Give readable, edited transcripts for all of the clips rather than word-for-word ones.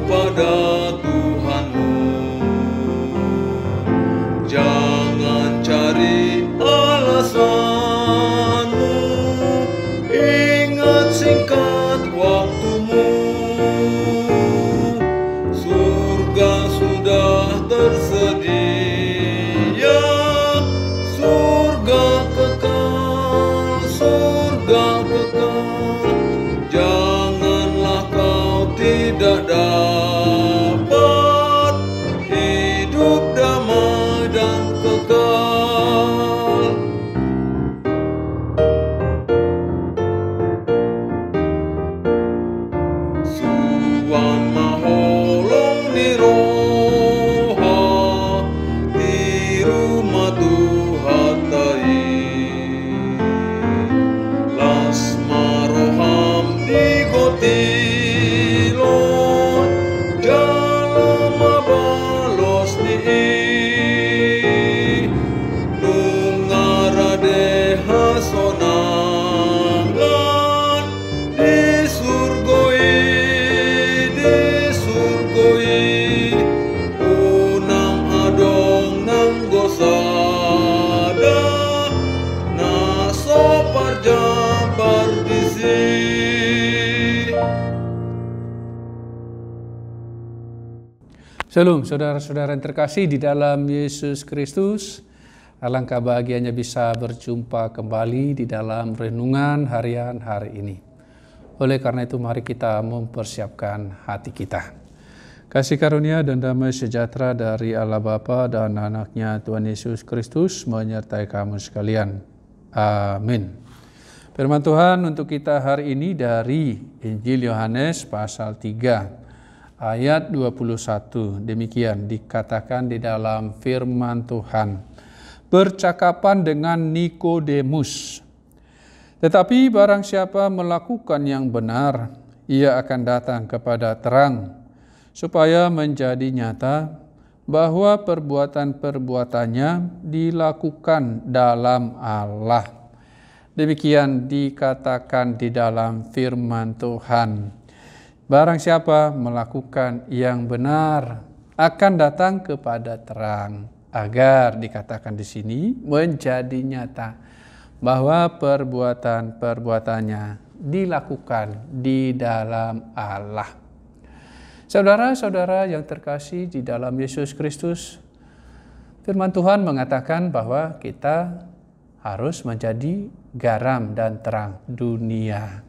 pada Tuhanmu. Jangan cari alasanmu, ingat singkat waktumu. Surga sudah tersedia, surga kekal, surga kekal. Janganlah kau tidak dapat hidup damai dan kekal. Suwan maholong di roha, di rumah Tuhatai. Las maroham di kotilon, jalan mabalos di nungarade hasonangan di surgoi unang adong nang gosada naso parja pardisi. Shalom saudara-saudara yang terkasih di dalam Yesus Kristus. Alangkah bahagianya bisa berjumpa kembali di dalam renungan harian hari ini. Oleh karena itu mari kita mempersiapkan hati kita. Kasih karunia dan damai sejahtera dari Allah Bapa dan anaknya Tuhan Yesus Kristus menyertai kamu sekalian. Amin. Firman Tuhan untuk kita hari ini dari Injil Yohanes pasal 3 ayat 21. Demikian dikatakan di dalam firman Tuhan. Bercakapan dengan Nikodemus. Tetapi barang siapa melakukan yang benar, ia akan datang kepada terang, supaya menjadi nyata bahwa perbuatan-perbuatannya dilakukan dalam Allah. Demikian dikatakan di dalam firman Tuhan. Barang siapa melakukan yang benar akan datang kepada terang, agar dikatakan di sini menjadi nyata bahwa perbuatan-perbuatannya dilakukan di dalam Allah. Saudara-saudara yang terkasih di dalam Yesus Kristus, firman Tuhan mengatakan bahwa kita harus menjadi garam dan terang dunia.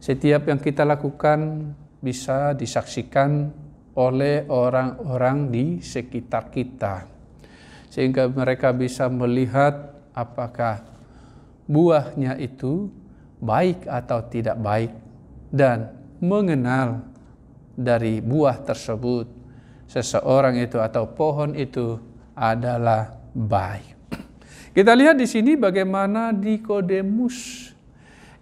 Setiap yang kita lakukan bisa disaksikan oleh orang-orang di sekitar kita, sehingga mereka bisa melihat apakah buahnya itu baik atau tidak baik, dan mengenal dari buah tersebut seseorang itu atau pohon itu adalah baik. Kita lihat di sini bagaimana Nikodemus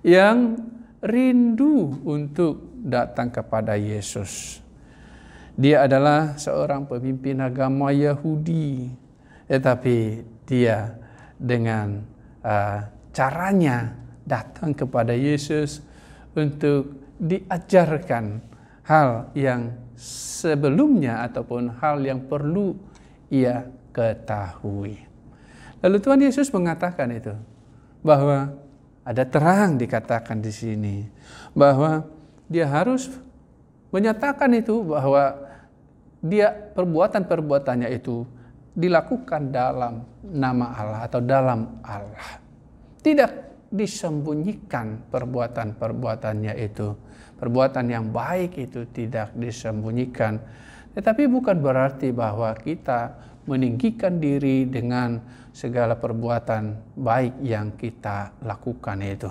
yang rindu untuk datang kepada Yesus. Dia adalah seorang pemimpin agama Yahudi, tetapi dia dengan caranya datang kepada Yesus untuk diajarkan hal yang sebelumnya ataupun hal yang perlu ia ketahui. Lalu Tuhan Yesus mengatakan itu, bahwa ada terang dikatakan di sini, bahwa dia harus menyatakan itu bahwa dia perbuatan-perbuatannya itu dilakukan dalam nama Allah atau dalam Allah. Tidak disembunyikan perbuatan-perbuatannya itu. Perbuatan yang baik itu tidak disembunyikan. Tetapi bukan berarti bahwa kita meninggikan diri dengan segala perbuatan baik yang kita lakukan itu.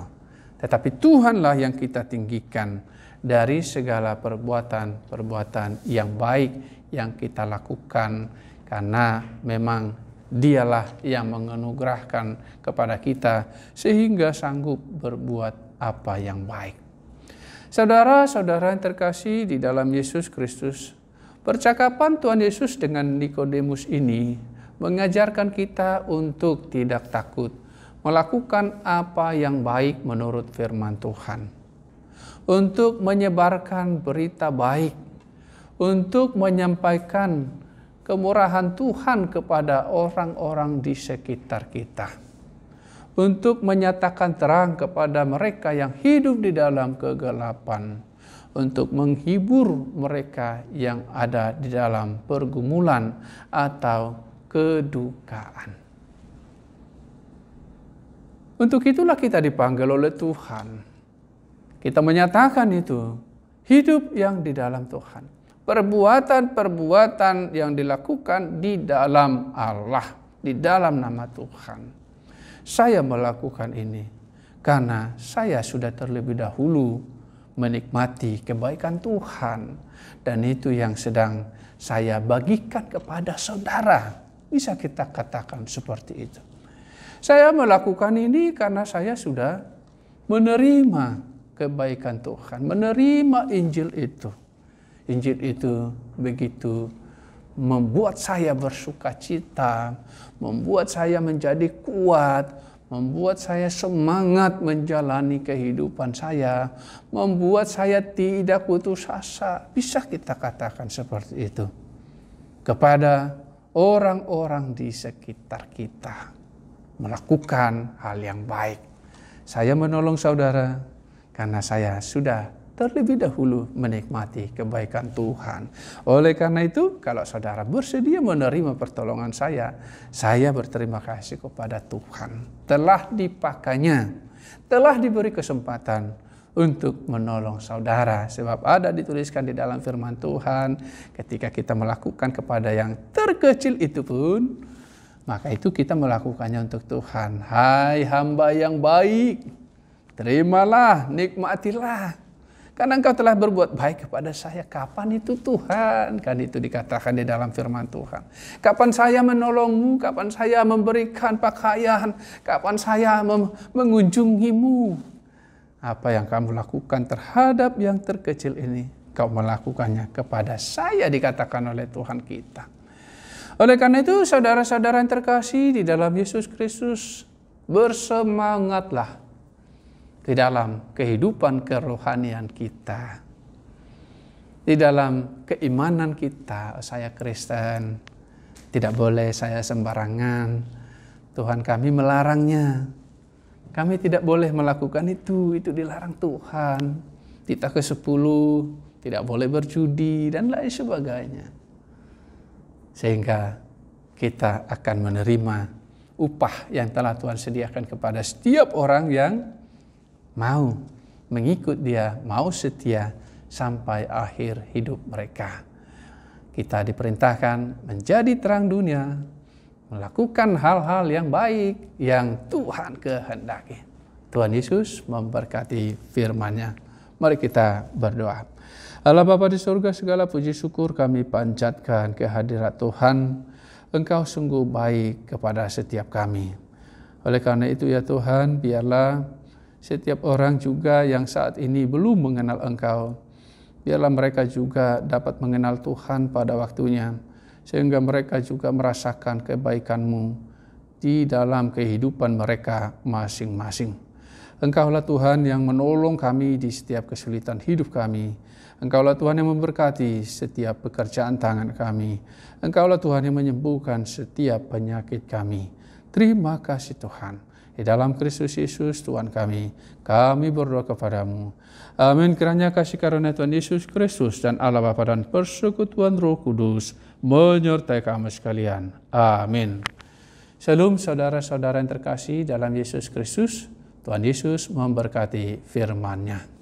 Tetapi Tuhanlah yang kita tinggikan dari segala perbuatan-perbuatan yang baik yang kita lakukan, karena memang Dialah yang menganugerahkan kepada kita sehingga sanggup berbuat apa yang baik. Saudara-saudara yang terkasih di dalam Yesus Kristus, percakapan Tuhan Yesus dengan Nikodemus ini mengajarkan kita untuk tidak takut melakukan apa yang baik menurut firman Tuhan, untuk menyebarkan berita baik untuk menyampaikan kemurahan Tuhan kepada orang-orang di sekitar kita, untuk menyatakan terang kepada mereka yang hidup di dalam kegelapan, untuk menghibur mereka yang ada di dalam pergumulan atau kedukaan. Untuk itulah kita dipanggil oleh Tuhan. Kita menyatakan itu, hidup yang di dalam Tuhan. Perbuatan-perbuatan yang dilakukan di dalam Allah, di dalam nama Tuhan. Saya melakukan ini karena saya sudah terlebih dahulu menikmati kebaikan Tuhan. Dan itu yang sedang saya bagikan kepada saudara. Bisa kita katakan seperti itu. Saya melakukan ini karena saya sudah menerima kebaikan Tuhan, menerima Injil itu. Injil itu begitu membuat saya bersukacita, membuat saya menjadi kuat, membuat saya semangat menjalani kehidupan saya, membuat saya tidak putus asa. Bisa kita katakan seperti itu kepada orang-orang di sekitar kita, melakukan hal yang baik. Saya menolong saudara karena saya sudah terlebih dahulu menikmati kebaikan Tuhan. Oleh karena itu, kalau saudara bersedia menerima pertolongan saya berterima kasih kepada Tuhan. Telah dipakainya, telah diberi kesempatan untuk menolong saudara. Sebab ada dituliskan di dalam firman Tuhan, ketika kita melakukan kepada yang terkecil itu pun, maka itu kita melakukannya untuk Tuhan. Hai hamba yang baik, terimalah, nikmatilah. Karena engkau telah berbuat baik kepada saya. Kapan itu Tuhan? Kan itu dikatakan di dalam firman Tuhan. Kapan saya menolongmu? Kapan saya memberikan pakaian? Kapan saya mengunjungimu? Apa yang kamu lakukan terhadap yang terkecil ini, kau melakukannya kepada saya, dikatakan oleh Tuhan kita. Oleh karena itu, saudara-saudara yang terkasih di dalam Yesus Kristus, bersemangatlah di dalam kehidupan kerohanian kita, di dalam keimanan kita. Saya Kristen, tidak boleh saya sembarangan. Tuhan kami melarangnya. Kami tidak boleh melakukan itu dilarang Tuhan. Titah ke-10, tidak boleh berjudi dan lain sebagainya. Sehingga kita akan menerima upah yang telah Tuhan sediakan kepada setiap orang yang mau mengikut Dia, mau setia sampai akhir hidup mereka. Kita diperintahkan menjadi terang dunia, melakukan hal-hal yang baik yang Tuhan kehendaki. Tuhan Yesus memberkati firman-Nya. Mari kita berdoa. Allah Bapa di surga, segala puji syukur kami panjatkan kehadirat Tuhan. Engkau sungguh baik kepada setiap kami. Oleh karena itu ya Tuhan, biarlah setiap orang juga yang saat ini belum mengenal Engkau, biarlah mereka juga dapat mengenal Tuhan pada waktunya, sehingga mereka juga merasakan kebaikan-Mu di dalam kehidupan mereka masing-masing. Engkaulah Tuhan yang menolong kami di setiap kesulitan hidup kami. Engkaulah Tuhan yang memberkati setiap pekerjaan tangan kami. Engkaulah Tuhan yang menyembuhkan setiap penyakit kami. Terima kasih Tuhan. Di dalam Kristus Yesus Tuhan kami berdoa kepadamu. Amin. Kiranya kasih karunia Tuhan Yesus Kristus dan Allah Bapa dan persekutuan Roh Kudus menyertai kami sekalian. Amin. Shalom saudara-saudara yang terkasih dalam Yesus Kristus. Tuhan Yesus memberkati firman-Nya.